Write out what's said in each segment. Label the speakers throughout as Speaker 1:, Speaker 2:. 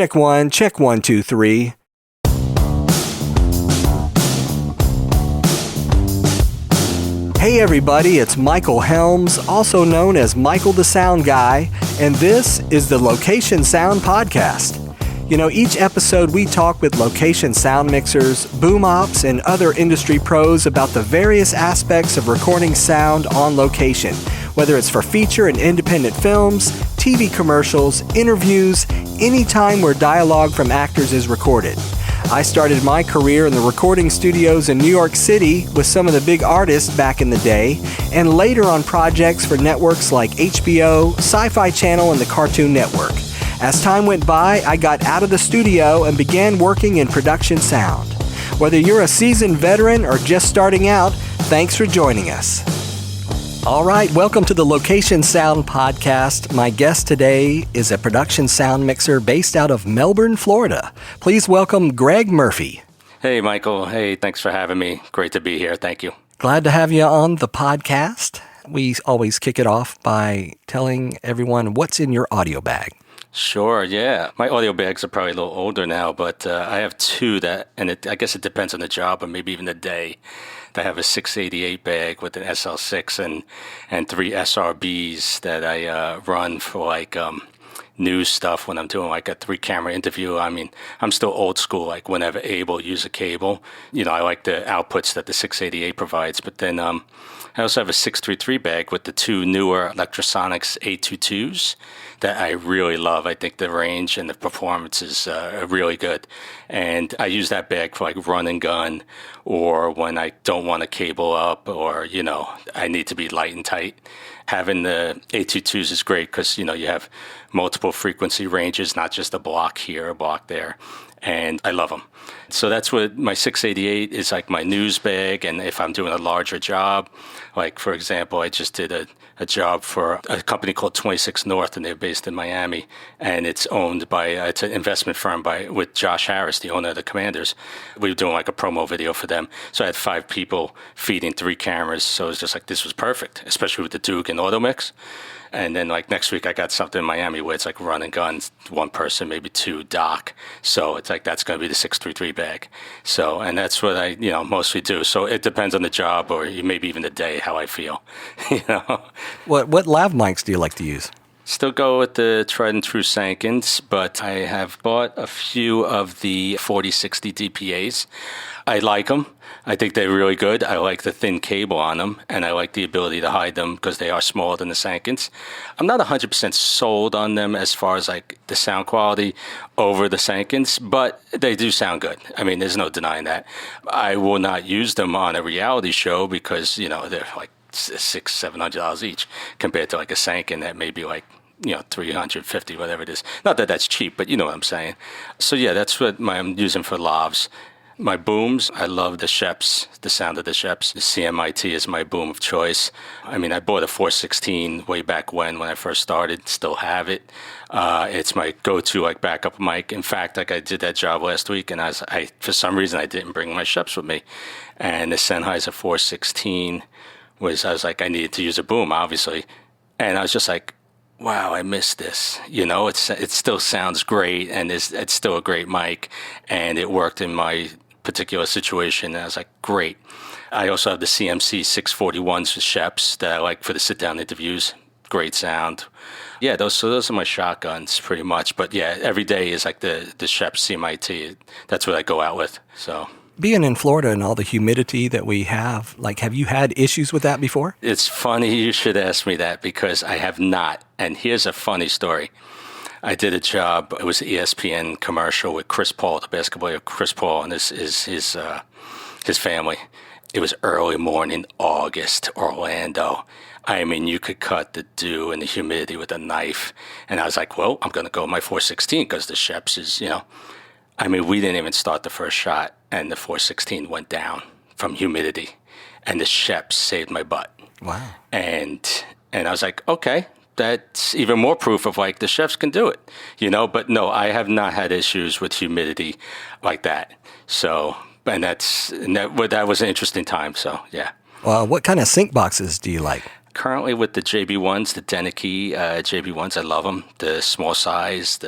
Speaker 1: Check one, two, three. Hey everybody, it's Michael Helms, also known as Michael the Sound Guy, and this is the Location Sound Podcast. You know, each episode we talk with location sound mixers, boom ops, and other industry pros about the various aspects of recording sound on location, whether it's for feature and independent films, TV commercials, interviews, any time where dialogue from actors is recorded. I started my career in the recording studios in New York City with some of the big artists back in the day, and later on projects for networks like HBO, Sci-Fi Channel, and the Cartoon Network. As time went by, I got out of the studio and began working in production sound. Whether you're a seasoned veteran or just starting out, thanks for joining us. All right, welcome to the Location Sound Podcast. My guest today is a production sound mixer based out of Melbourne, Florida. Please welcome Greg Murphy.
Speaker 2: Hey, Michael. Hey, thanks for having me. Great to be here. Thank you.
Speaker 1: Glad to have you on the podcast. We always kick it off by telling everyone what's in your audio bag.
Speaker 2: Sure, yeah. My audio bags are probably a little older now, but I have two I guess it depends on the job or maybe even the day. I have a 688 bag with an SL6 and three SRBs that I run for like news stuff when I'm doing like a 3-camera interview. I mean, I'm still old school, like whenever able, use a cable. You know, I like the outputs that the 688 provides, but then I also have a 633 bag with the two newer Electrosonics 822s that I really love. I think the range and the performance is really good. And I use that bag for like run and gun or when I don't want to cable up or, you know, I need to be light and tight. Having the 822s is great because, you know, you have multiple frequency ranges, not just a block here, a block there. And I love them. So that's what my 688 is, like my news bag. And if I'm doing a larger job, like, for example, I just did a job for a company called 26 North, and they're based in Miami. And it's owned by, it's an investment firm with Josh Harris, the owner of the Commanders. We were doing like a promo video for them. So I had 5 people feeding 3 cameras. So it was just like, this was perfect, especially with the Duke and Auto Mix. And then like next week I got something in Miami where it's like run and gun, 1 person, maybe 2 dock. So it's like that's going to be the 633 bag. So, and that's what I, you know, mostly do. So it depends on the job or maybe even the day how I feel, you know.
Speaker 1: What lav mics do you like to use?
Speaker 2: Still go with the tried and true Sankins, but I have bought a few of the 4060 DPAs. I like them. I think they're really good. I like the thin cable on them, and I like the ability to hide them because they are smaller than the Sankins. I'm not 100% sold on them as far as like the sound quality over the Sankins, but they do sound good. I mean, there's no denying that. I will not use them on a reality show because, you know, they're like $600-$700 each compared to like a Sankin that may be like, you know, $350, whatever it is. Not that that's cheap, but you know what I'm saying. So yeah, that's what I'm using for lavs. My booms, I love the Sheps, the sound of the Sheps. The CMIT is my boom of choice. I mean, I bought a 416 way back when I first started, still have it. It's my go-to like backup mic. In fact, like I did that job last week and I for some reason I didn't bring my Sheps with me. And the Sennheiser 416 I was like, I needed to use a boom, obviously. And I was just like, wow, I missed this. You know, it still sounds great and it's still a great mic and it worked in my particular situation. And I was like, great. I also have the CMC 641s with Sheps that I like for the sit-down interviews. Great sound. Yeah, those are my shotguns pretty much. But yeah, every day is like the Sheps CMIT. That's what I go out with. So
Speaker 1: being in Florida and all the humidity that we have, like, have you had issues with that before?
Speaker 2: It's funny you should ask me that because I have not. And here's a funny story. I did a job, it was an ESPN commercial with Chris Paul, the basketball player Chris Paul, and his family. It was early morning, August, Orlando. I mean, you could cut the dew and the humidity with a knife. And I was like, well, I'm going to go with my 416 because the Sheps is, you know. I mean, we didn't even start the first shot, and the 416 went down from humidity. And the Sheps saved my butt.
Speaker 1: Wow.
Speaker 2: And I was like, okay, that's even more proof of like the Sheps can do it, you know. But no, I have not had issues with humidity like that. So, that was an interesting time. So, yeah.
Speaker 1: What kind of sync boxes do you like?
Speaker 2: Currently with the JB1s, the Denicky JB1s, I love them. The small size,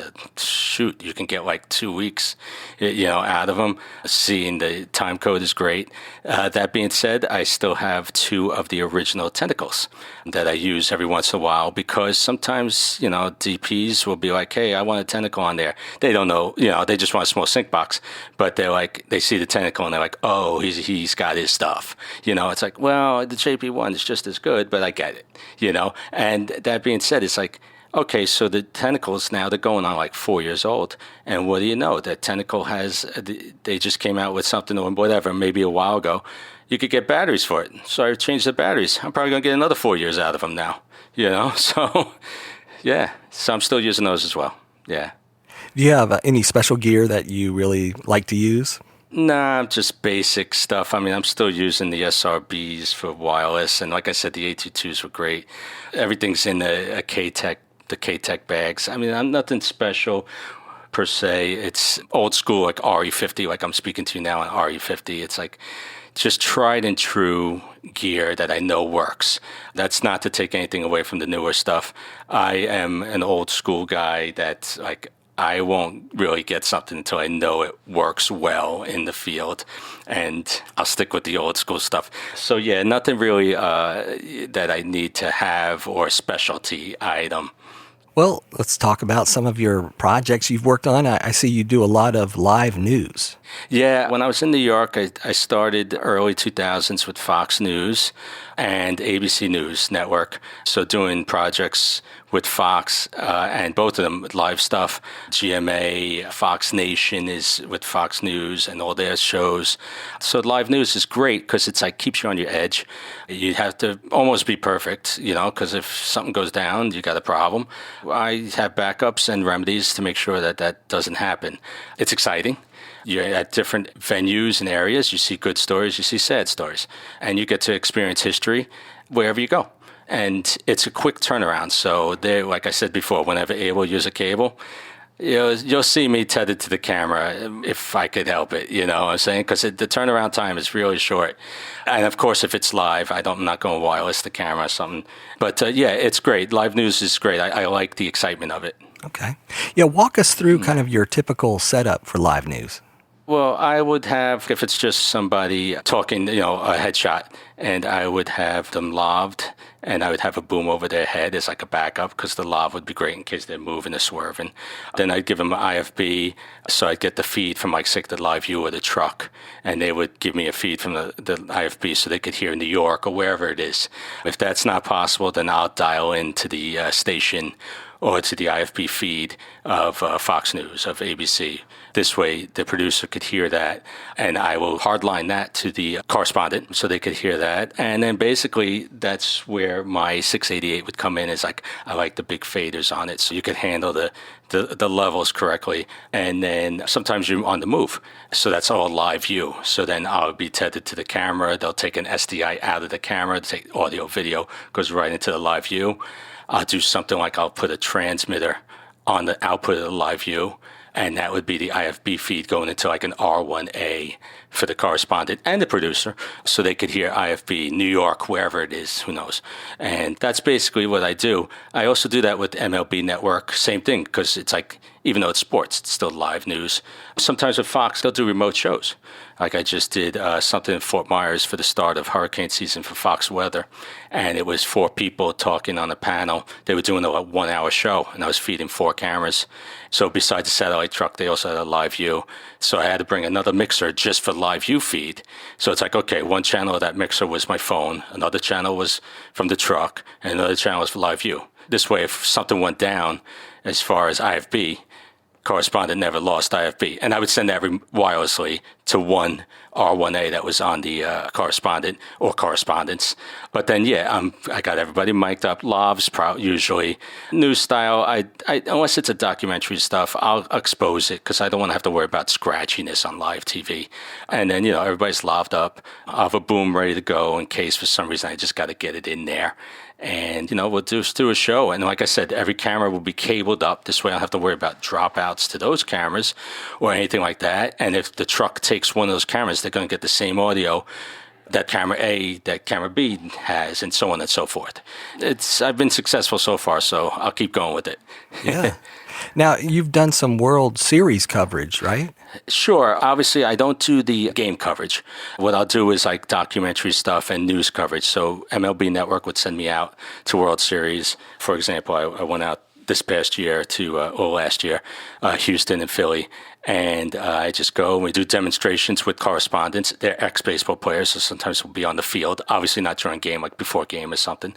Speaker 2: you can get like 2 weeks, out of them. Seeing the time code is great. That being said, I still have 2 of the original tentacles that I use every once in a while because sometimes, DPs will be like, hey, I want a tentacle on there. They don't know, they just want a small sync box, but they see the tentacle and they're like, oh, he's got his stuff. It's like, well, the JB1 is just as good, but I get it, And that being said, it's like, okay, so the tentacles now, they're going on like 4 years old. And what do you know? That tentacle they just came out with something or whatever, maybe a while ago. You could get batteries for it. So I changed the batteries. I'm probably going to get another 4 years out of them now, So, yeah. So I'm still using those as well. Yeah.
Speaker 1: Do you have any special gear that you really like to use?
Speaker 2: Nah, just basic stuff. I mean, I'm still using the SRBs for wireless, and like I said, the A22s were great. Everything's in the K-Tech bags. I mean, I'm nothing special per se. It's old school, like RE50, like I'm speaking to you now on RE50. It's like just tried and true gear that I know works. That's not to take anything away from the newer stuff. I am an old school guy that's like, I won't really get something until I know it works well in the field, and I'll stick with the old school stuff. So yeah, nothing really that I need to have or a specialty item.
Speaker 1: Well, let's talk about some of your projects you've worked on. I see you do a lot of live news.
Speaker 2: Yeah, when I was in New York, I started early 2000s with Fox News and ABC News Network. So doing projects with Fox and both of them with live stuff. GMA, Fox Nation is with Fox News and all their shows. So live news is great because it's like keeps you on your edge. You have to almost be perfect, because if something goes down, you got a problem. I have backups and remedies to make sure that doesn't happen. It's exciting. You're at different venues and areas. You see good stories, you see sad stories, and you get to experience history wherever you go. And it's a quick turnaround. So like I said before, whenever able, use a cable. You'll see me tethered to the camera if I could help it, what I'm saying? Because the turnaround time is really short. And of course, if it's live, I'm not going to wireless the camera or something. But yeah, it's great. Live news is great. I like the excitement of it.
Speaker 1: Okay. Yeah, walk us through kind of your typical setup for live news.
Speaker 2: Well, I would have, if it's just somebody talking, a headshot, and I would have them laved, and I would have a boom over their head as like a backup, because the lav would be great in case they're moving or swerving. Then I'd give them an IFB, so I'd get the feed from like, say, the live view of the truck, and they would give me a feed from the IFB so they could hear New York or wherever it is. If that's not possible, then I'll dial into the station or to the IFB feed of Fox News, of ABC. This way, the producer could hear that, and I will hardline that to the correspondent so they could hear that. And then basically, that's where my 688 would come in. Is like, I like the big faders on it, so you could handle the levels correctly. And then sometimes you're on the move, so that's all live view. So then I'll be tethered to the camera. They'll take an SDI out of the camera, take audio, video, goes right into the live view. I'll do something like I'll put a transmitter on the output of the live view, and that would be the IFB feed going into like an R1A for the correspondent and the producer, so they could hear IFB, New York, wherever it is, who knows. And that's basically what I do. I also do that with MLB Network, same thing, because it's like, even though it's sports, it's still live news. Sometimes with Fox, they'll do remote shows. Like I just did something in Fort Myers for the start of hurricane season for Fox Weather, and it was 4 people talking on a panel. They were doing a 1-hour show, and I was feeding 4 cameras. So besides the satellite truck, they also had a live view. So I had to bring another mixer just for live view feed. So it's like, okay, one channel of that mixer was my phone, another channel was from the truck, and another channel was for live view. This way, if something went down as far as IFB, correspondent never lost IFB. And I would send that wirelessly to one R1A that was on the correspondent or correspondence. But then, yeah, I got everybody mic'd up. Lavs, usually. News style, I unless it's a documentary stuff, I'll expose it because I don't want to have to worry about scratchiness on live TV. And then, everybody's laved up. I'll have a boom ready to go in case for some reason I just got to get it in there. And, we'll just do a show. And like I said, every camera will be cabled up. This way I don't have to worry about dropouts to those cameras or anything like that. And if the truck takes one of those cameras, they're going to get the same audio that camera A, that camera B has, and so on and so forth. I've been successful so far, so I'll keep going with it.
Speaker 1: Yeah. Now, you've done some World Series coverage, right?
Speaker 2: Sure. Obviously, I don't do the game coverage. What I'll do is like documentary stuff and news coverage. So MLB Network would send me out to World Series. For example, I went out this past year or last year, Houston and Philly. And I just go and we do demonstrations with correspondents. They're ex-baseball players, so sometimes we'll be on the field. Obviously not during game, like before game or something.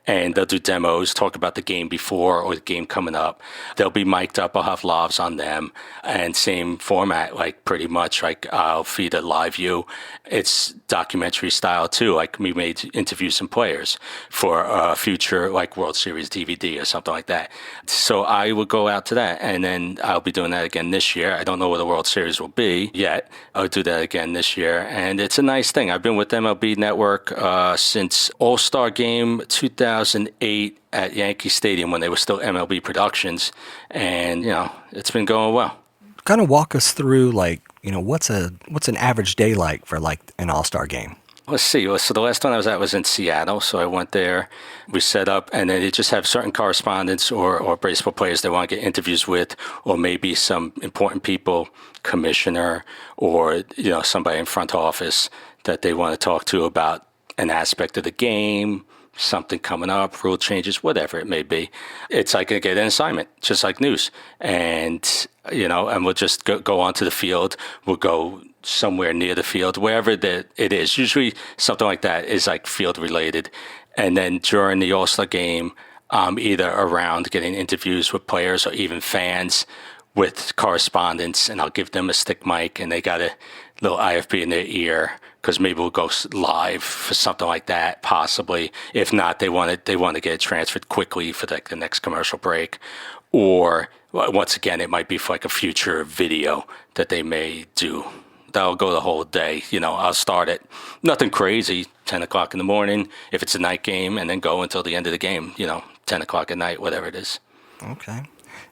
Speaker 2: And they'll do demos, talk about the game before or the game coming up. They'll be mic'd up. I'll have lavs on them. And same format, like pretty much, like I'll feed a live view. It's documentary style too. Like we may interview some players for a future like World Series DVD or something like that. So I would go out to that, and then I'll be doing that again this year. I don't know what the World Series will be yet. I'll do that again this year, and it's a nice thing. I've been with MLB Network since All-Star Game 2008 at Yankee Stadium when they were still MLB Productions, and it's been going well.
Speaker 1: Kind of walk us through, like, what's an average day like for like an All-Star game?
Speaker 2: Let's see. So the last time I was at was in Seattle. So I went there, we set up, and then they just have certain correspondents or baseball players they want to get interviews with, or maybe some important people, commissioner, or somebody in front office that they want to talk to about an aspect of the game, something coming up, rule changes, whatever it may be. It's like I get an assignment, just like news. And, and we'll just go onto the field. We'll go somewhere near the field, wherever it is. Usually something like that is like field related. And then during the All-Star game, I'm either around getting interviews with players or even fans with correspondents, and I'll give them a stick mic and they got a little IFB in their ear because maybe we'll go live for something like that, possibly. If not, they want to get it transferred quickly for the next commercial break. Or once again, it might be for like a future video that they may do. That'll go the whole day. I'll start at nothing crazy, 10 o'clock in the morning, if it's a night game, and then go until the end of the game, 10 o'clock at night, whatever it is.
Speaker 1: Okay.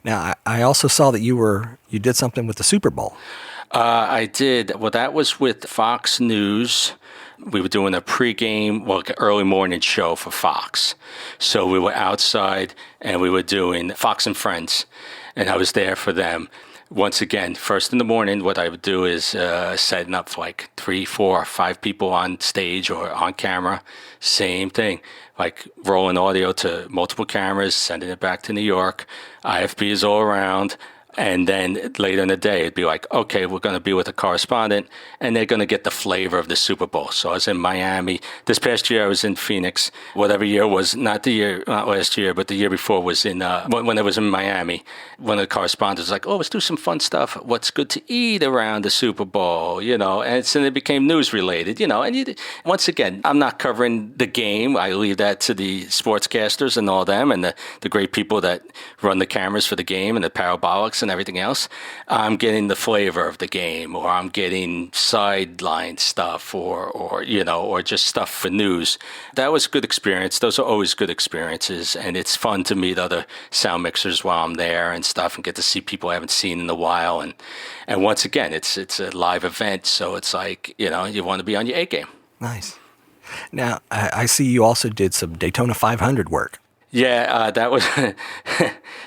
Speaker 1: Now, I also saw that you did something with the Super Bowl.
Speaker 2: I did. Well, that was with Fox News. We were doing a pregame, early morning show for Fox. So we were outside and we were doing Fox and Friends, and I was there for them. Once again, first in the morning, what I would do is setting up for like 3, 4, 5 people on stage or on camera. Same thing, like rolling audio to multiple cameras, sending it back to New York. IFB is all around. And then later in the day, it'd be like, okay, we're going to be with a correspondent, and they're going to get the flavor of the Super Bowl. So I was in Miami. This past year, I was in Phoenix. Whatever year was, not last year, but the year before was when I was in Miami. One of the correspondents was like, oh, let's do some fun stuff. What's good to eat around the Super Bowl, And so it became news related, And once again, I'm not covering the game. I leave that to the sportscasters and all them, and the great people that run the cameras for the game and the parabolics and everything else. I'm getting the flavor of the game, or I'm getting sideline stuff, or just stuff for news. That was a good experience. Those are always good experiences, and it's fun to meet other sound mixers while I'm there and stuff, and get to see people I haven't seen in a while. And once again, it's a live event, so it's like you want to be on your A game.
Speaker 1: Nice. Now I see you also did some Daytona 500 work.
Speaker 2: Yeah,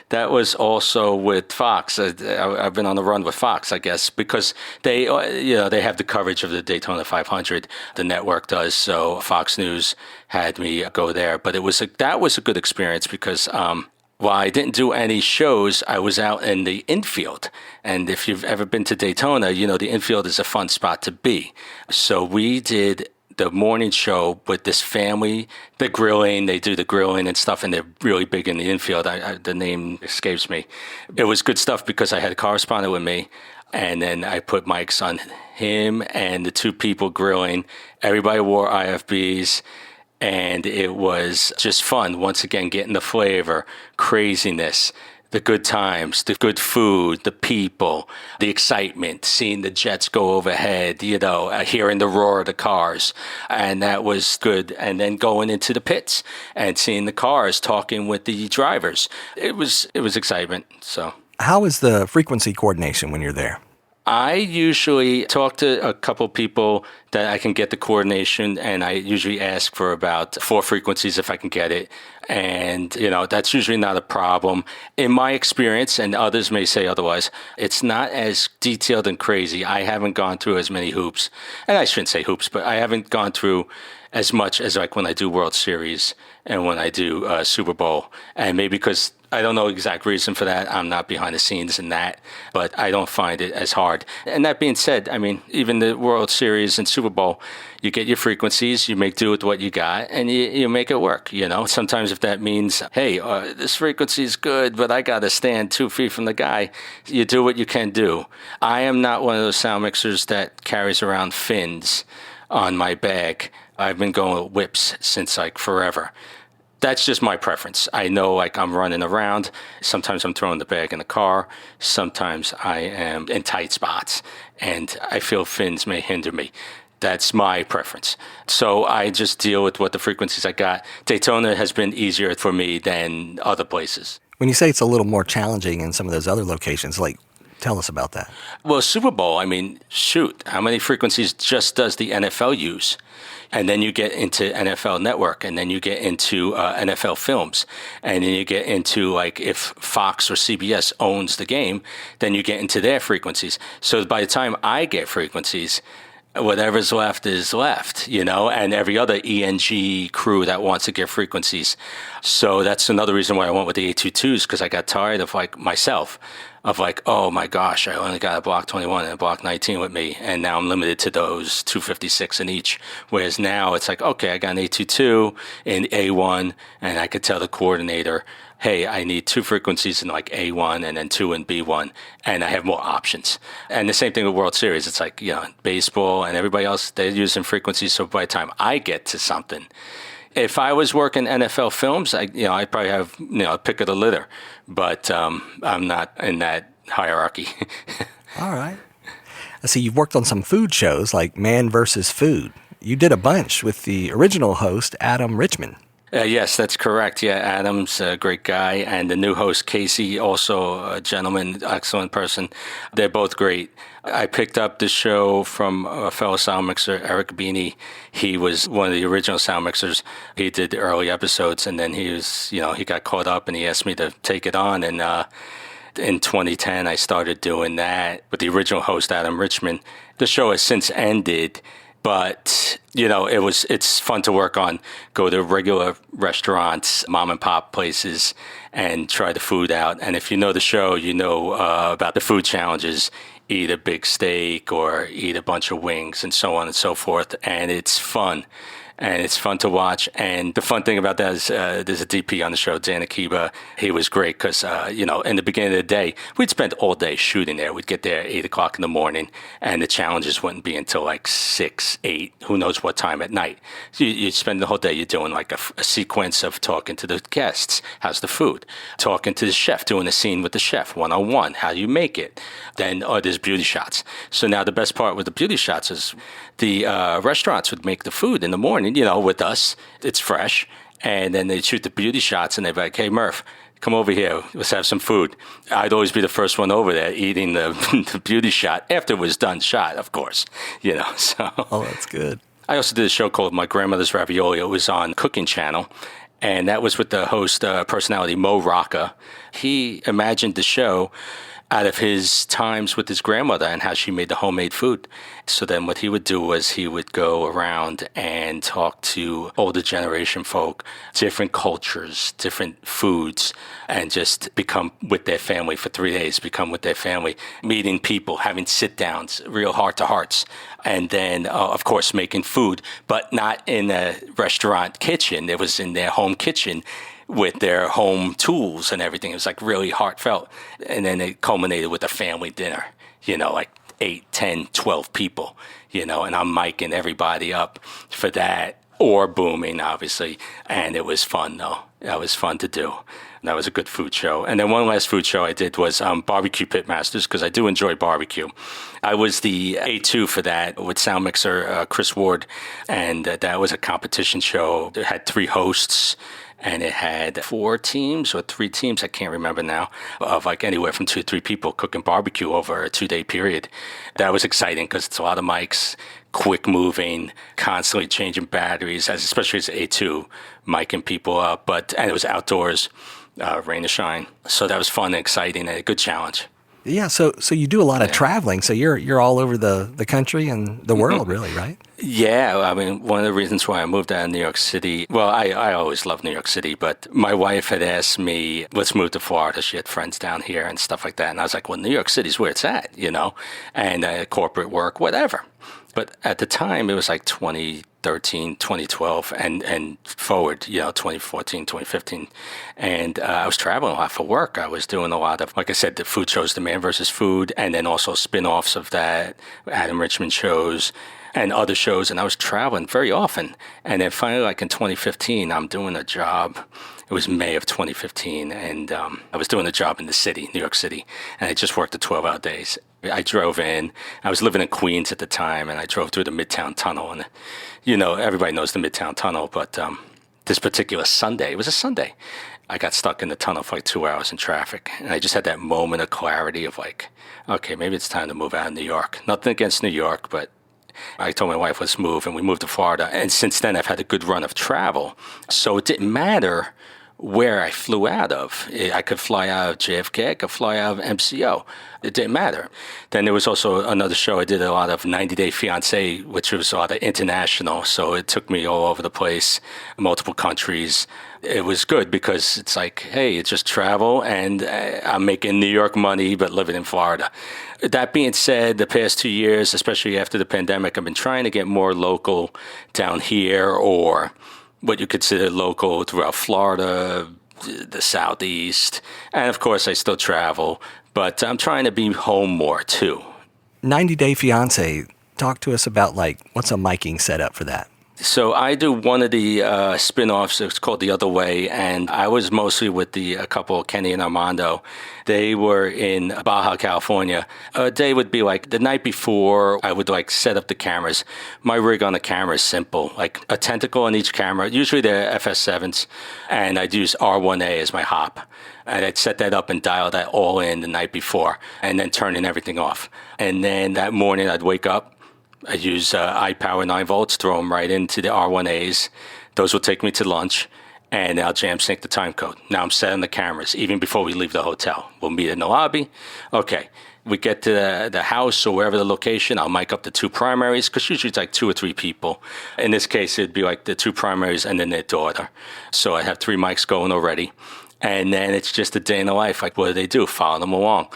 Speaker 2: that was also with Fox. I've been on the run with Fox, I guess, because they have the coverage of the Daytona 500. The network does, so Fox News had me go there. But that was a good experience because while I didn't do any shows, I was out in the infield. And if you've ever been to Daytona, the infield is a fun spot to be. So we did the morning show with this family. They do the grilling and stuff, and they're really big in the infield. The name escapes me. It was good stuff because I had a correspondent with me, and then I put mics on him and the 2 people grilling. Everybody wore IFBs, and it was just fun. Once again, getting the flavor, craziness, the good times, the good food, the people, the excitement, seeing the jets go overhead, hearing the roar of the cars. And that was good. And then going into the pits and seeing the cars, talking with the drivers. It was excitement. So,
Speaker 1: how is the frequency coordination when you're there?
Speaker 2: I usually talk to a couple people that I can get the coordination, and I usually ask for about 4 frequencies if I can get it. And, that's usually not a problem. In my experience, and others may say otherwise, it's not as detailed and crazy. I haven't gone through as many hoops, and I shouldn't say hoops, but I haven't gone through as much as like when I do World Series and when I do Super Bowl. And maybe because I don't know exact reason for that. I'm not behind the scenes in that, but I don't find it as hard. And that being said, I mean, even the World Series and Super Bowl, you get your frequencies, you make do with what you got, and you make it work, Sometimes if that means, hey, this frequency is good, but I got to stand 2 feet from the guy, you do what you can do. I am not one of those sound mixers that carries around fins on my bag. I've been going with whips since like forever. That's just my preference. I know like I'm running around. Sometimes I'm throwing the bag in the car. Sometimes I am in tight spots and I feel fins may hinder me. That's my preference. So I just deal with what the frequencies I got. Daytona has been easier for me than other places.
Speaker 1: When you say it's a little more challenging in some of those other locations, like, tell us about that.
Speaker 2: Well, Super Bowl, I mean, shoot, how many frequencies just does the NFL use? And then you get into NFL Network, and then you get into NFL Films, and then you get into, like, if Fox or CBS owns the game, then you get into their frequencies. So by the time I get frequencies, whatever's left is left, and every other ENG crew that wants to get frequencies. So that's another reason why I went with the 822s, because I got tired of, like, myself. Of like, oh my gosh, I only got a block 21 and a block 19 with me, and now I'm limited to those 256 in each. Whereas now it's like, okay, I got an 822 in A1, and I could tell the coordinator, hey, I need 2 frequencies in like A1 and then 2 in B1, and I have more options. And the same thing with World Series. It's like, baseball and everybody else, they're using frequencies, so by the time I get to something, if I was working NFL Films, I'd probably have a pick of the litter, but I'm not in that hierarchy.
Speaker 1: All right. I see you've worked on some food shows like Man vs. Food. You did a bunch with the original host, Adam Richman.
Speaker 2: Yes, that's correct. Yeah, Adam's a great guy, and the new host, Casey, also a gentleman, excellent person. They're both great. I picked up the show from a fellow sound mixer, Eric Beanie. He was one of the original sound mixers. He did the early episodes, and then he got caught up, and he asked me to take it on, and in 2010, I started doing that with the original host, Adam Richman. The show has since ended, but it's fun to work on. Go to regular restaurants, mom and pop places, and try the food out. And if you know the show, you know about the food challenges. Eat a big steak or eat a bunch of wings and so on and so forth. And it's fun. And it's fun to watch. And the fun thing about that is there's a DP on the show, Dan Akiba. He was great because, in the beginning of the day, we'd spend all day shooting there. We'd get there at 8 o'clock in the morning, and the challenges wouldn't be until like 6, 8, who knows what time at night. So you'd spend the whole day, you're doing like a sequence of talking to the guests. How's the food? Talking to the chef, doing a scene with the chef, one-on-one. How do you make it? Then there's beauty shots. So now the best part with the beauty shots is the restaurants would make the food in the morning, with us. It's fresh. And then they'd shoot the beauty shots, and they'd be like, hey, Murph, come over here. Let's have some food. I'd always be the first one over there eating the beauty shot after it was done shot, of course. So.
Speaker 1: Oh, that's good.
Speaker 2: I also did a show called My Grandmother's Ravioli. It was on Cooking Channel. And that was with the host personality, Mo Rocca. He imagined the show out of his times with his grandmother and how she made the homemade food. So then what he would do was he would go around and talk to older generation folk, different cultures, different foods, and just become with their family for 3 days, become with their family, meeting people, having sit-downs, real heart-to-hearts. And then, of course, making food, but not in a restaurant kitchen. It was in their home kitchen with their home tools and everything. It was like really heartfelt. And then it culminated with a family dinner, like 8, 10, 12 people, and I'm micing everybody up for that, or booming, obviously. And it was fun, though. That was fun to do. That was a good food show. And then one last food show I did was Barbecue Pitmasters, because I do enjoy barbecue. I was the A2 for that with sound mixer Chris Ward, and that was a competition show. It had 3 hosts, and it had 4 teams or 3 teams, I can't remember now, of like anywhere from 2 to 3 people cooking barbecue over a 2-day period. That was exciting because it's a lot of mics, quick moving, constantly changing batteries, especially as A2, micing people up. And it was outdoors, rain or shine. So that was fun and exciting and a good challenge.
Speaker 1: Yeah, so you do a lot of traveling. So you're all over the country and the world, really, right?
Speaker 2: Yeah, I mean, one of the reasons why I moved out of New York City, well, I always loved New York City, but my wife had asked me, let's move to Florida. She had friends down here and stuff like that. And I was like, well, New York City's where it's at, and corporate work, whatever. But at the time, it was like 2013, 2012, and forward, 2014, 2015. And I was traveling a lot for work. I was doing a lot of, like I said, the food shows, The Man vs. Food, and then also spin-offs of that, Adam Richman shows, and other shows. And I was traveling very often. And then finally, like in 2015, I'm doing a job. It was May of 2015, and I was doing a job in the city, New York City, and I just worked the 12-hour days. I drove in. I was living in Queens at the time, and I drove through the Midtown Tunnel. And, everybody knows the Midtown Tunnel, but this particular Sunday, it was a Sunday, I got stuck in the tunnel for like 2 hours in traffic. And I just had that moment of clarity of like, okay, maybe it's time to move out of New York. Nothing against New York, but I told my wife, let's move, and we moved to Florida. And since then, I've had a good run of travel. So it didn't matter where I flew out of. I could fly out of JFK, I could fly out of MCO. It didn't matter. Then there was also another show. I did a lot of 90 Day Fiancé, which was a lot of international. So it took me all over the place, multiple countries. It was good because it's like, hey, it's just travel, and I'm making New York money, but living in Florida. That being said, the past 2 years, especially after the pandemic, I've been trying to get more local down here, or what you consider local throughout Florida, the Southeast. And of course, I still travel, but I'm trying to be home more too.
Speaker 1: 90 Day Fiancé, talk to us about what's a miking setup for that?
Speaker 2: So I do one of the spin-offs. It's called The Other Way, and I was mostly with a couple, Kenny and Armando. They were in Baja, California. A day would be like the night before. I would set up the cameras. My rig on the camera is simple, like a tentacle on each camera. Usually they're FS7s, and I'd use R1A as my hop. And I'd set that up and dial that all in the night before, and then turning everything off. And then that morning I'd wake up. I use iPower 9 volts, throw them right into the R1As. Those will take me to lunch, and I'll jam sync the time code. Now I'm setting the cameras, even before we leave the hotel. We'll meet in the lobby. Okay, we get to the house or wherever the location. I'll mic up the 2 primaries, because usually it's like 2 or 3 people. In this case, it'd be like the 2 primaries and then their daughter. So I have 3 mics going already. And then it's just a day in the life. Like, what do? Follow them along.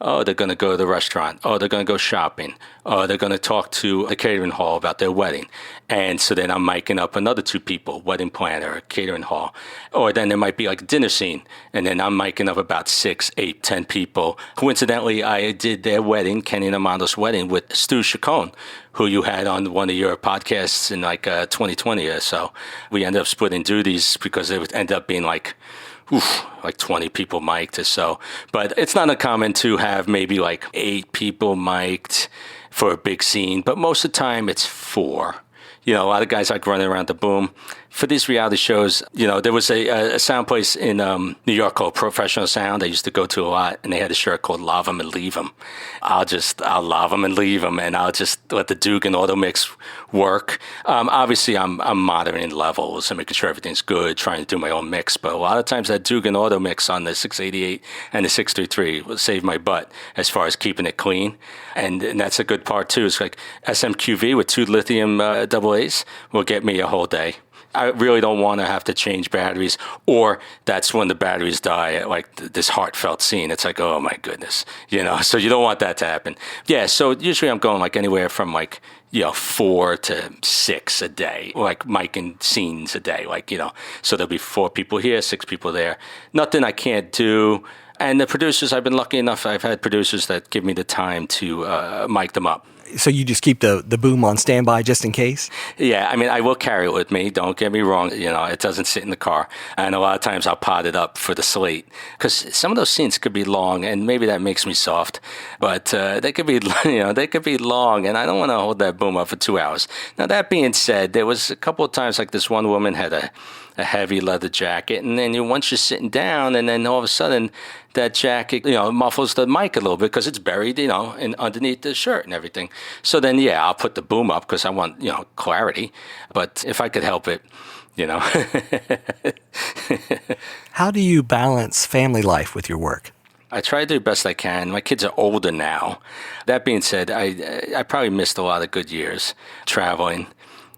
Speaker 2: Oh, they're going to go to the restaurant. Oh, they're going to go shopping. Oh, they're going to talk to a catering hall about their wedding. And so then I'm miking up another 2 people, wedding planner, catering hall. Or then there might be like a dinner scene. And then I'm miking up about 6, 8, 10 people. Coincidentally, I did their wedding, Kenny and Amando's wedding, with Stu Chacon, who you had on one of your podcasts in 2020 or so. We ended up splitting duties because it would end up being like 20 people mic'd or so. But it's not uncommon to have maybe 8 people mic'd for a big scene. But most of the time it's 4. A lot of guys like running around the boom. For these reality shows, there was a sound place in New York called Professional Sound I used to go to a lot, and they had a shirt called Love 'em and Leave 'em. I'll love 'em and leave 'em, and I'll just let the Duke and Auto Mix work. Obviously, I'm monitoring levels and making sure everything's good, trying to do my own mix, but a lot of times that Duke and Auto Mix on the 688 and the 633 will save my butt as far as keeping it clean, and that's a good part too. It's like SMQV with 2 lithium AA's will get me a whole day. I really don't want to have to change batteries, or that's when the batteries die at this heartfelt scene. It's like, oh my goodness, so you don't want that to happen. Yeah, so usually I'm going anywhere from 4 to 6 a day, miking scenes a day, so there'll be 4 people here, 6 people there. Nothing I can't do. And the producers, I've been lucky enough, I've had producers that give me the time to mic them up.
Speaker 1: So you just keep the boom on standby just in case?
Speaker 2: Yeah, I mean, I will carry it with me. Don't get me wrong. It doesn't sit in the car. And a lot of times I'll pot it up for the slate because some of those scenes could be long, and maybe that makes me soft. But they could be, they could be long, and I don't want to hold that boom up for 2 hours. Now, that being said, there was a couple of times like this one woman had a heavy leather jacket, and then once you're sitting down, and then all of a sudden that jacket, muffles the mic a little bit because it's buried, in underneath the shirt and everything. So then, yeah, I'll put the boom up because I want, clarity. But if I could help it,
Speaker 1: How do you balance family life with your work?
Speaker 2: I try to do the best I can. My kids are older now. That being said, I probably missed a lot of good years traveling.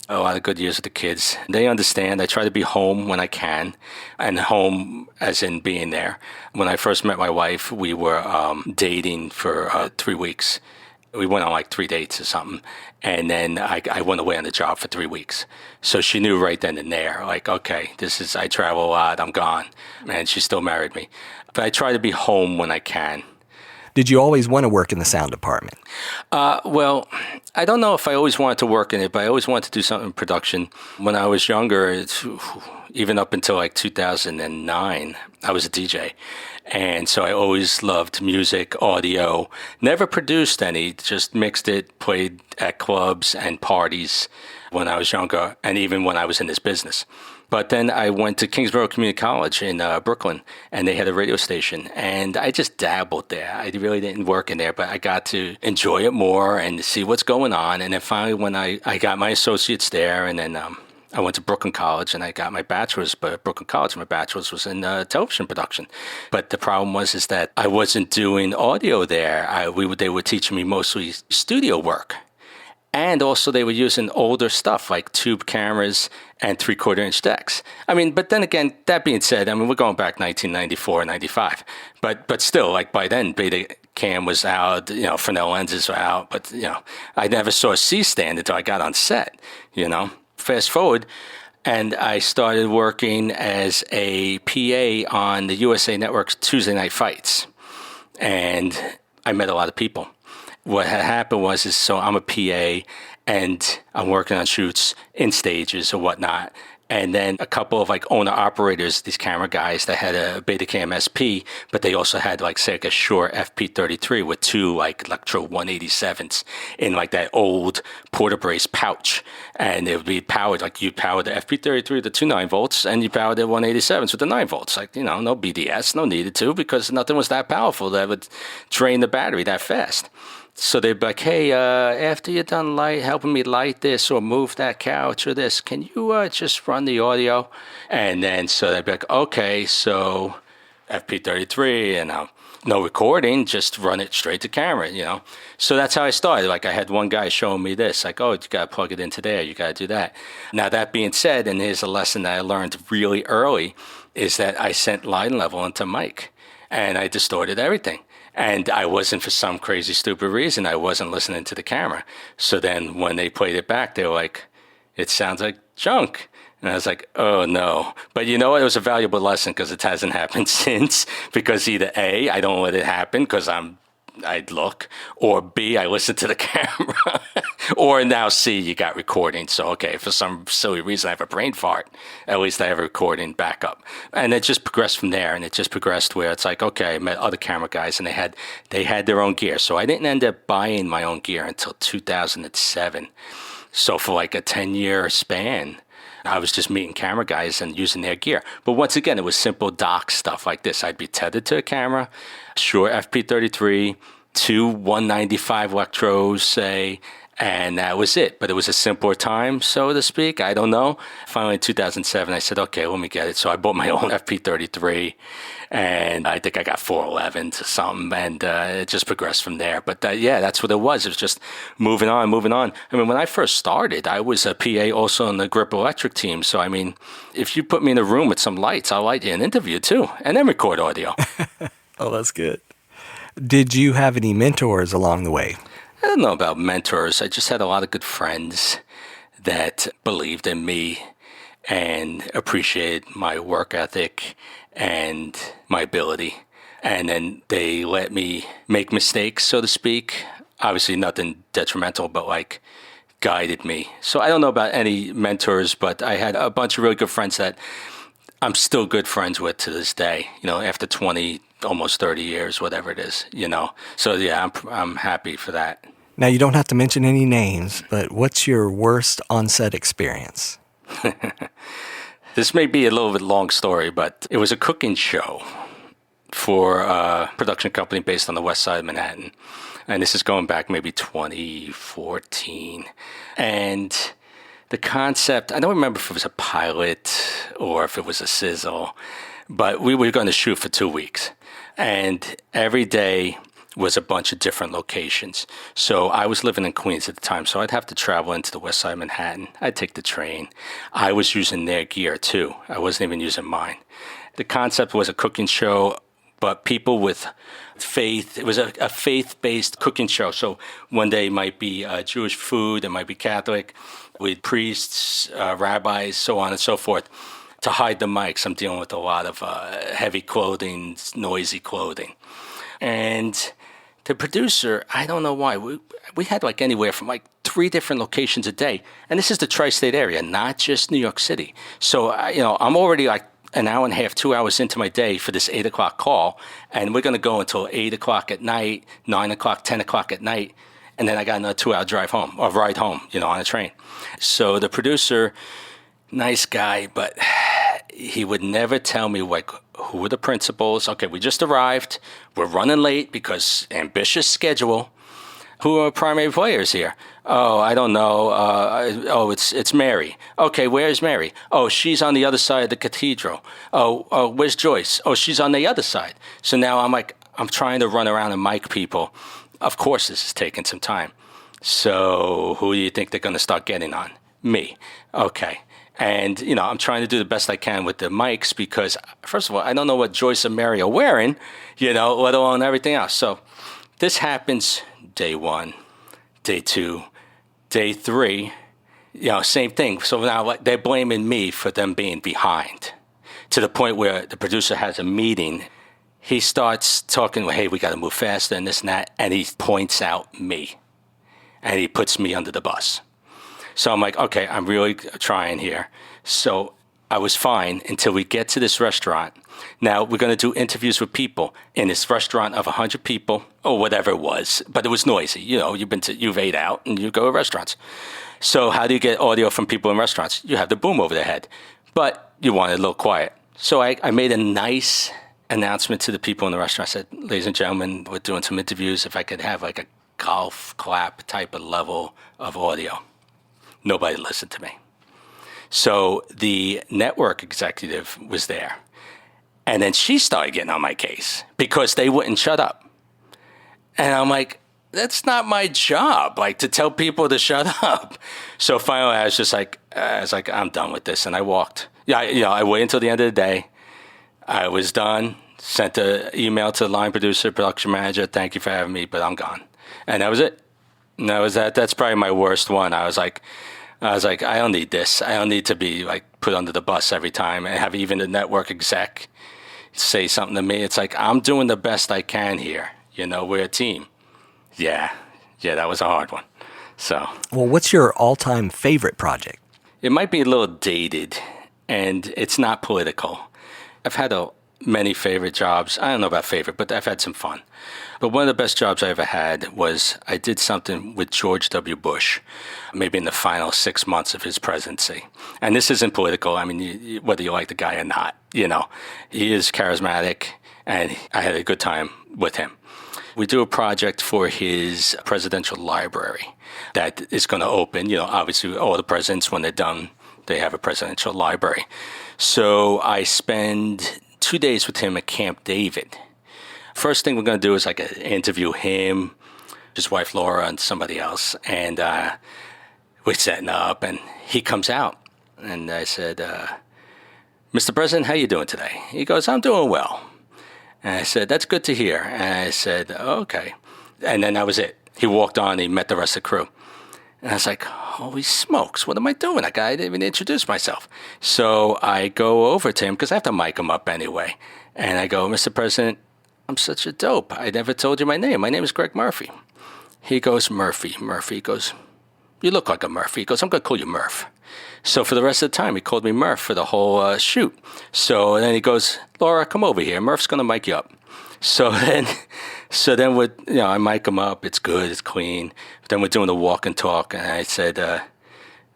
Speaker 2: A lot of good years with the kids. They understand. I try to be home when I can, and home as in being there. When I first met my wife, we were dating for 3 weeks. We went on like 3 dates or something, and then I went away on the job for 3 weeks. So she knew right then and there, like, okay, I travel a lot, I'm gone, and she still married me. But I try to be home when I can.
Speaker 1: Did you always want to work in the sound department?
Speaker 2: Well, I don't know if I always wanted to work in it, but I always wanted to do something in production. When I was younger, even up until like 2009, I was a DJ. And so I always loved music, audio, never produced any, just mixed it, played at clubs and parties when I was younger, and even when I was in this business. But then I went to Kingsborough Community College in Brooklyn, and they had a radio station, and I just dabbled there. I really didn't work in there, but I got to enjoy it more and see what's going on. And then finally, when I got my associates there, and then I went to Brooklyn College, and I got my bachelor's, but at Brooklyn College, my bachelor's was in television production. But the problem is that I wasn't doing audio there. They were teaching me mostly studio work. And also they were using older stuff like tube cameras and 3/4-inch decks. I mean, but then again, that being said, we're going back 1994, 95. But still, like by then, Betacam was out, Fresnel lenses were out. But, I never saw a C-stand until I got on set, Fast forward, and I started working as a PA on the USA Network's Tuesday Night Fights. And I met a lot of people. What had happened so I'm a PA and I'm working on shoots in stages or whatnot. And then a couple of like owner operators, these camera guys that had a Betacam SP, but they also had like say like a Shure FP33 with two like Electro 187s in like that old porta brace pouch. And it would be powered, like you power the FP33 with the 2 9-volts and you power the 187s with the 9 volts. Like, no BDS, no needed to, because nothing was that powerful that would drain the battery that fast. So they'd be like, hey, after you're done helping me light this or move that couch or this, can you just run the audio? And then so they'd be like, okay, so FP33 and no recording, just run it straight to camera, So that's how I started. Like I had one guy showing me this, like, oh, you got to plug it into there, you got to do that. Now that being said, and here's a lesson that I learned really early, is that I sent line level into mic and I distorted everything. And I wasn't, for some crazy, stupid reason, I wasn't listening to the camera. So then when they played it back, they were like, it sounds like junk. And I was like, oh, no. But you know what? It was a valuable lesson because it hasn't happened since. Because either A, I don't let it happen because I'd look, or B, I listen to the camera, or now C, you got recording. So, okay, for some silly reason I have a brain fart, at least I have a recording backup. And it just progressed from there, and it just progressed where it's like, okay, I met other camera guys, and they had their own gear. So I didn't end up buying my own gear until 2007. So for like a 10-year span, I was just meeting camera guys and using their gear. But once again, it was simple dock stuff like this. I'd be tethered to a camera, Shure FP33, 2 195 Electros, say, and that was it. But it was a simpler time, so to speak. I don't know. Finally, in 2007, I said, okay, let me get it. So I bought my own FP33, and I think I got 411s or something, and it just progressed from there. But yeah, that's what it was. It was just moving on, moving on. I mean, when I first started, I was a PA also on the Grip Electric team. So, I mean, if you put me in a room with some lights, I'll light you an interview too, and then record audio.
Speaker 1: Oh, that's good. Did you have any mentors along the way?
Speaker 2: I don't know about mentors. I just had a lot of good friends that believed in me and appreciated my work ethic and my ability. And then they let me make mistakes, so to speak. obviously nothing detrimental, but like guided me. So I don't know about any mentors, but I had a bunch of really good friends that I'm still good friends with to this day, after 20, almost 30 years, whatever it is. So yeah, I'm happy for that.
Speaker 1: Now, you don't have to mention any names, but what's your worst on-set experience?
Speaker 2: This may be a little bit long story, but it was a cooking show for a production company based on the west side of Manhattan. And this is going back maybe 2014. And the concept, I don't remember if it was a pilot or if it was a sizzle, but we were going to shoot for 2 weeks. And every day was a bunch of different locations. So I was living in Queens at the time, so I'd have to travel into the west side of Manhattan. I'd take the train. I was using their gear too. I wasn't even using mine. The concept was a cooking show, but people with faith. It was a faith-based cooking show. So one day might be Jewish food, it might be Catholic, with priests, rabbis, so on and so forth. To hide the mics, I'm dealing with a lot of heavy clothing, noisy clothing. And the producer, I don't know why, we had like anywhere from like 3 different locations a day. And this is the tri-state area, not just New York City. So, I'm already like an hour and a half, 2 hours into my day for this 8 o'clock call. And we're going to go until 8 o'clock at night, 9 o'clock, 10 o'clock at night. And then I got another 2-hour drive home, or ride home, on a train. So the producer, nice guy, but he would never tell me like who were the principals. Okay, we just arrived. We're running late because ambitious schedule. Who are primary players here? Oh, I don't know. It's Mary. Okay, where's Mary? Oh, she's on the other side of the cathedral. Oh, where's Joyce? Oh, she's on the other side. So now I'm trying to run around and mic people. Of course, this is taking some time. So who do you think they're going to start getting on? Me. Okay. And, I'm trying to do the best I can with the mics because, first of all, I don't know what Joyce and Mary are wearing, let alone everything else. So this happens day 1, day 2, day 3, same thing. So now they're blaming me for them being behind to the point where the producer has a meeting. He starts talking, hey, we got to move faster and this and that. And he points out me and he puts me under the bus. So I'm like, okay, I'm really trying here. So I was fine until we get to this restaurant. Now we're going to do interviews with people in this restaurant of 100 people or whatever it was, but it was noisy. You've ate out and you go to restaurants. So how do you get audio from people in restaurants? You have the boom over their head, but you want it a little quiet. So I made a nice announcement to the people in the restaurant. I said, ladies and gentlemen, we're doing some interviews. If I could have like a golf clap type of level of audio. Nobody listened to me. So the network executive was there. And then she started getting on my case because they wouldn't shut up. And I'm like, that's not my job, to tell people to shut up. So finally I was like, I'm done with this. And I walked. I waited until the end of the day. I was done, sent an email to the line producer, production manager, thank you for having me, but I'm gone. And that was it. And that was that. That's probably my worst one. I was like, I don't need this. I don't need to be put under the bus every time and have even the network exec say something to me. It's like, I'm doing the best I can here. We're a team. Yeah, that was a hard one. So. Well,
Speaker 1: what's your all-time favorite project?
Speaker 2: It might be a little dated, and it's not political. I've had many favorite jobs. I don't know about favorite, but I've had some fun. But one of the best jobs I ever had was I did something with George W. Bush, maybe in the final 6 months of his presidency. And this isn't political. I mean, whether you like the guy or not, he is charismatic, and I had a good time with him. We do a project for his presidential library that is going to open. Obviously, all the presidents, when they're done, they have a presidential library. So I spend 2 days with him at Camp David. First thing we're going to do is interview him, his wife Laura, and somebody else. And we're setting up, and he comes out. And I said, Mr. President, how you doing today? He goes, I'm doing well. And I said, that's good to hear. And I said, okay. And then that was it. He walked on, he met the rest of the crew. And I was like, holy smokes, what am I doing? I didn't even introduce myself. So I go over to him, because I have to mic him up anyway. And I go, Mr. President, I'm such a dope. I never told you my name. My name is Greg Murphy. He goes, Murphy. He goes, you look like a Murphy. He goes, I'm going to call you Murph. So for the rest of the time, he called me Murph for the whole shoot. So then he goes, Laura, come over here. Murph's going to mic you up. So then with, I mic him up. It's good. It's clean. But then we're doing the walk and talk. And I said,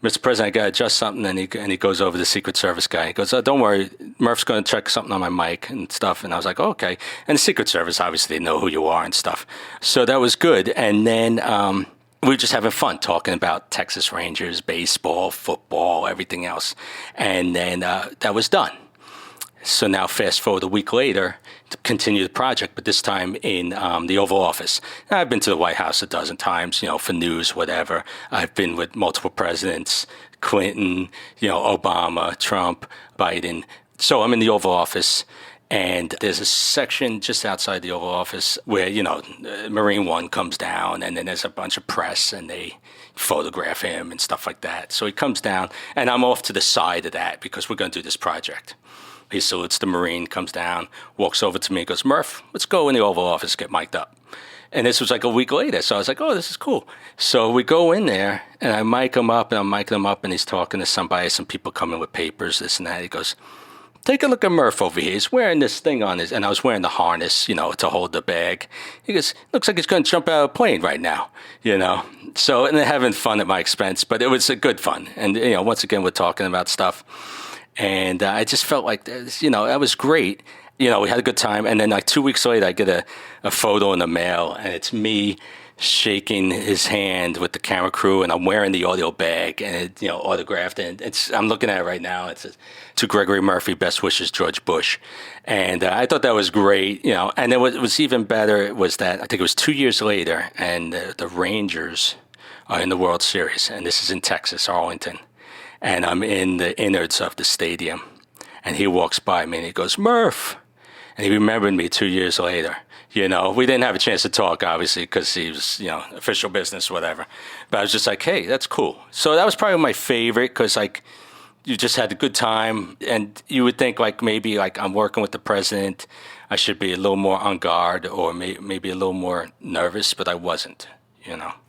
Speaker 2: Mr. President, I got to adjust something. And he goes over to the Secret Service guy. He goes, don't worry. Murph's going to check something on my mic and stuff. And I was like, oh, okay. And the Secret Service, obviously, they know who you are and stuff. So that was good. And then we were just having fun talking about Texas Rangers, baseball, football, everything else. And then that was done. So now fast forward a week later to continue the project, but this time in the Oval Office. Now, I've been to the White House a dozen times, for news, whatever. I've been with multiple presidents, Clinton, Obama, Trump, Biden. So I'm in the Oval Office, and there's a section just outside the Oval Office where, Marine One comes down, and then there's a bunch of press, and they photograph him and stuff like that. So he comes down, and I'm off to the side of that because we're going to do this project. He salutes the Marine, comes down, walks over to me, and goes, Murph, let's go in the Oval Office, get mic'd up. And this was like a week later, so I was like, oh, this is cool. So we go in there, and I mic him up, and I'm micing him up, and he's talking to somebody, some people coming with papers, this and that. He goes, take a look at Murph over here. He's wearing this thing on his, and I was wearing the harness, to hold the bag. He goes, looks like he's going to jump out of a plane right now, So, and they're having fun at my expense, but it was a good fun. And, once again, we're talking about stuff. And I just felt like, that was great. We had a good time. And then like 2 weeks later, I get a photo in the mail, and it's me shaking his hand with the camera crew, and I'm wearing the audio bag, and it, autographed. And I'm looking at it right now. It says, to Gregory Murphy, best wishes, George Bush. And I thought that was great, And then what was even better was that I think it was 2 years later, and the Rangers are in the World Series, and this is in Texas, Arlington. And I'm in the innards of the stadium, and he walks by me and he goes, Murph. And he remembered me 2 years later. We didn't have a chance to talk, obviously, because he was, official business, whatever. But I was just like, hey, that's cool. So that was probably my favorite because, you just had a good time. And you would think, maybe, I'm working with the president. I should be a little more on guard or maybe a little more nervous, but I wasn't,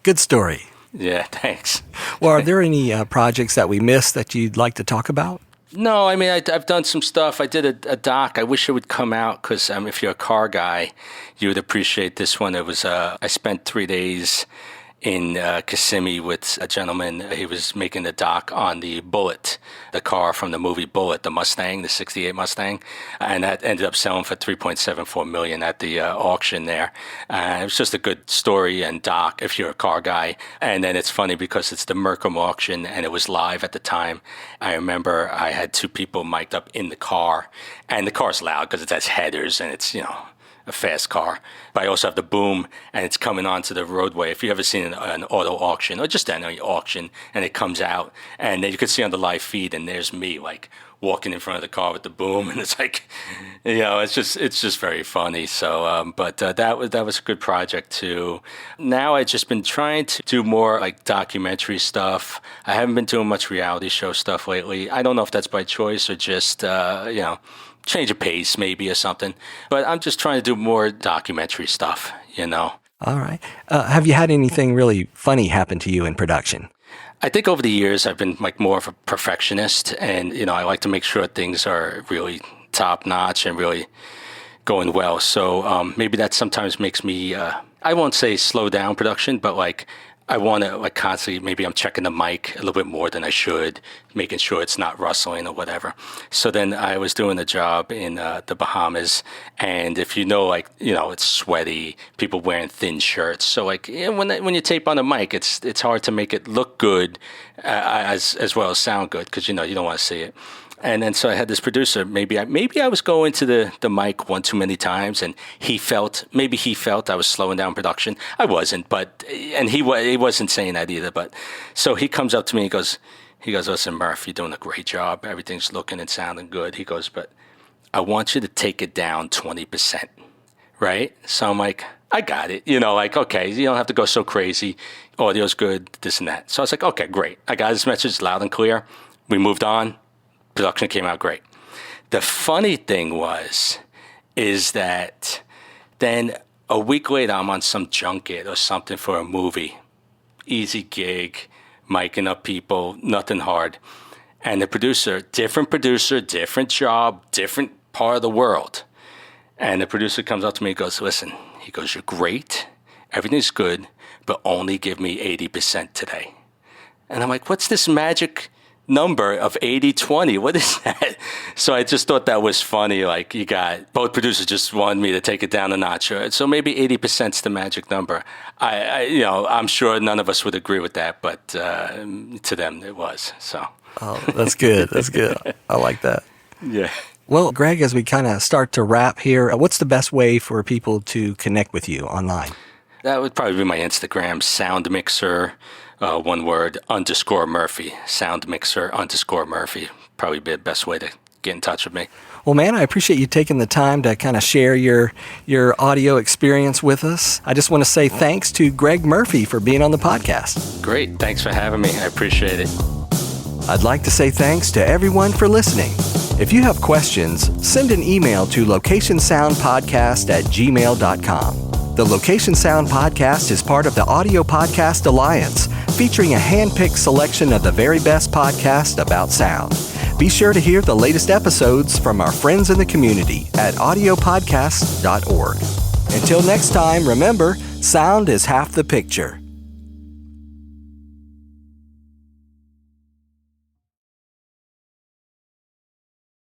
Speaker 1: Good story.
Speaker 2: Yeah, thanks.
Speaker 1: Well, are there any projects that we missed that you'd like to talk about?
Speaker 2: No, I mean, I've done some stuff. I did a doc. I wish it would come out because if you're a car guy, you would appreciate this one. It was I spent 3 days in Kissimmee with a gentleman. He was making a doc on the Bullitt, the car from the movie Bullitt, the Mustang, the 68 Mustang. And that ended up selling for $3.74 million at the auction there. It was just a good story and doc if you're a car guy. And then it's funny because it's the Mercom auction and it was live at the time. I remember I had two people mic'd up in the car, and the car's loud because it has headers and it's, a fast car. But I also have the boom, and it's coming onto the roadway. If you've ever seen an auto auction or just any auction, and it comes out, and then you can see on the live feed, and there's me walking in front of the car with the boom, and it's it's just very funny. So, but that was a good project too. Now I've just been trying to do more documentary stuff. I haven't been doing much reality show stuff lately. I don't know if that's by choice or just change of pace maybe or something. But I'm just trying to do more documentary stuff, All
Speaker 1: right. Have you had anything really funny happen to you in production?
Speaker 2: I think over the years I've been more of a perfectionist, and I like to make sure things are really top notch and really going well. So maybe that sometimes makes me I won't say slow down production, but I want to constantly, maybe I'm checking the mic a little bit more than I should, making sure it's not rustling or whatever. So then I was doing a job in the Bahamas, and if it's sweaty, people wearing thin shirts. So when you tape on the mic, it's hard to make it look good as well as sound good because you don't want to see it. And then so I had this producer, maybe I was going to the mic one too many times, and he felt I was slowing down production. I wasn't, and he wasn't saying that either. But so he comes up to me, he goes, listen, Murph, you're doing a great job. Everything's looking and sounding good. He goes, but I want you to take it down 20%, right? So I'm like, I got it. Okay, you don't have to go so crazy. Audio's good, this and that. So I was like, okay, great. I got his message loud and clear. We moved on. Production came out great. The funny thing is that then A week later, I'm on some junket or something for a movie. Easy gig, micing up people, nothing hard. And the producer, different job, different part of the world. And the producer comes up to me and goes, listen, he goes, you're great, everything's good, but only give me 80% today. And I'm like, what's this magic number of 80-20? What is that? So I just thought that was funny. Like, you got both producers just wanted me to take it down a notch. So maybe 80% is the magic number. I'm sure none of us would agree with that, but to them it was. So.
Speaker 1: Oh, that's good. That's good. I like that.
Speaker 2: Yeah.
Speaker 1: Well, Greg, as we kind of start to wrap here, what's the best way for people to connect with you online?
Speaker 2: That would probably be my Instagram, SoundMixer, one word, _Murphy, SoundMixer _Murphy. Probably be the best way to get in touch with me.
Speaker 1: Well, man, I appreciate you taking the time to kind of share your audio experience with us. I just want to say thanks to Greg Murphy for being on the podcast. Great.
Speaker 2: Thanks for having me. I appreciate it.
Speaker 1: I'd like to say thanks to everyone for listening. If you have questions, send an email to locationsoundpodcast@gmail.com. The Location Sound Podcast is part of the Audio Podcast Alliance, featuring a hand-picked selection of the very best podcasts about sound. Be sure to hear the latest episodes from our friends in the community at audiopodcast.org. Until next time, remember, sound is half the picture.